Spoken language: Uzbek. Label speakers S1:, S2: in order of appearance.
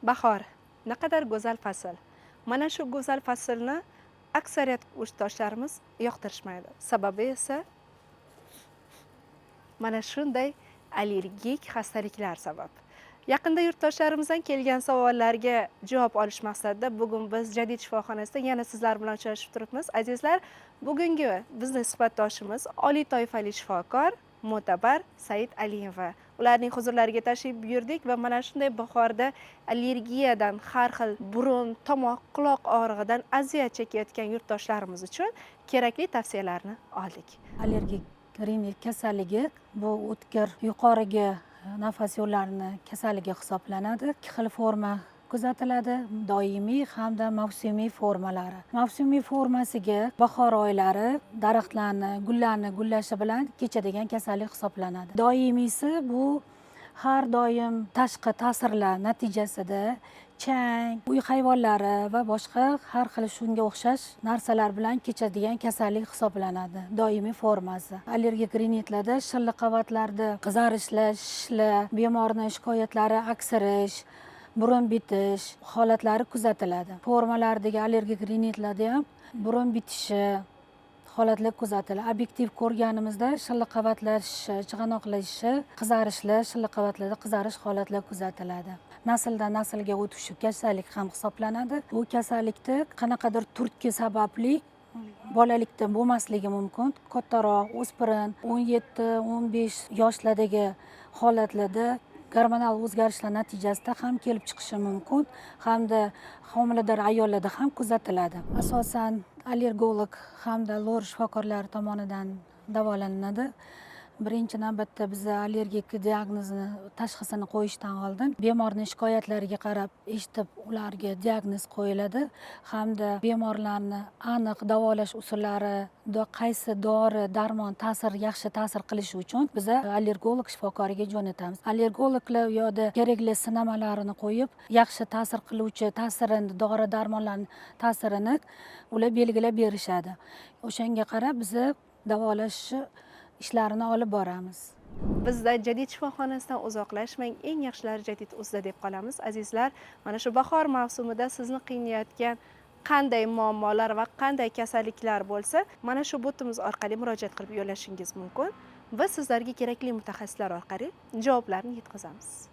S1: Bahor naqadar go'zal fasl. Mana shu go'zal faslni aksariyat kursdoshlarimiz yoqtirishmaydi. Sababi esa mana shunday allergik xastaliklar sabab. Yaqinda yurtdoshlarimizdan kelgan savollarga javob olish maqsadida bugun biz Jadid shifoxonasida yana sizlar bilan uchrashib turibmiz. Azizlar, bugungi bizning suhbatdoshimiz oliy toifali shifokor Mo'tabar Said Aliyeva. Ularning huzurlariga tashrif buyurdik va mana shunday bahorda allergiyadan, har xil burun, tomoq, quloq og'rig'idan aziyat chekayotgan yurtdoshlarimiz uchun kerakli tavsiyalarni oldik.
S2: Allergik rinit kasalligi bu o'tkir yuqoriga nafas yo'llarini kasalligi hisoblanadi. Ikki xil forma kuzatiladi: doimiy hamda mavsumiy formalari. Mavsumiy formasiga bahor oylari daraxtlarni, gullarni gullashi bilan kechadigan kasallik hisoblanadi. Doimiysi bu har doim tashqi ta'sirlar natijasida chang, uy hayvonlari va boshqa har xil shunga o'xshash narsalar bilan kechadigan kasallik hisoblanadi. Doimiy formasi. Allergik rinitlarda shilliq qavatlarda qizarishlar, shishlar, bemorning shikoyatlari aksirish, burun bitish holatlari kuzatiladi. Formalardagi allergik rinitlarda ham burun bitishi holatlar kuzatiladi. Obyektiv ko'rganimizda shilliq qavatlar shishi, chig'anoqlashishi, qizarishlar, shilliq qavatlarda qizarish holatlari kuzatiladi. Nasldan naslga o'tishi kasallik ham hisoblanadi. Bu kasallikda qanaqadir turtki sababli bolalikda bo'lmasligi mumkin. Kattaroq, o'spirin, 17-15 yoshlardagi holatlarda gormonal o'zgarishlar natijasida ham kelib chiqishi mumkin, hamda homilador ayollarda ham kuzatiladi. Asosan allergolog hamda lor shifokorlari tomonidan davolanadi. Birinchi navbatda biza allergik diagnozni, tashxisini qo'yishdan oldin bemorning shikoyatlariga qarab eshitib ularga diagnoz qo'yiladi, hamda bemorlarni aniq davolash usullari, qaysi dori darmon yaxshi ta'sir qilishi uchun biza allergolog shifokoriga jo'natamiz. Allergologlar u yoqda kerakli sinamalarini qo'yib, yaxshi ta'sir qiluvchi ta'sirini, dori darmonlarning ta'sirini ular belgilab berishadi. O'shanga qarab biza davolash ishlarini olib boramiz.
S1: Bizda Jadid shifoxonasidan uzoqlashmang, eng yaxshilari Jadid o'zida deb qolamiz. Azizlar, mana shu bahor mavsumida sizni qiynayotgan qanday muammolar va qanday kasalliklar bo'lsa, mana shu botimiz orqali murojaat qilib yo'llashingiz mumkin. Biz sizlarga kerakli mutaxassislar orqali javoblarni yetkazamiz.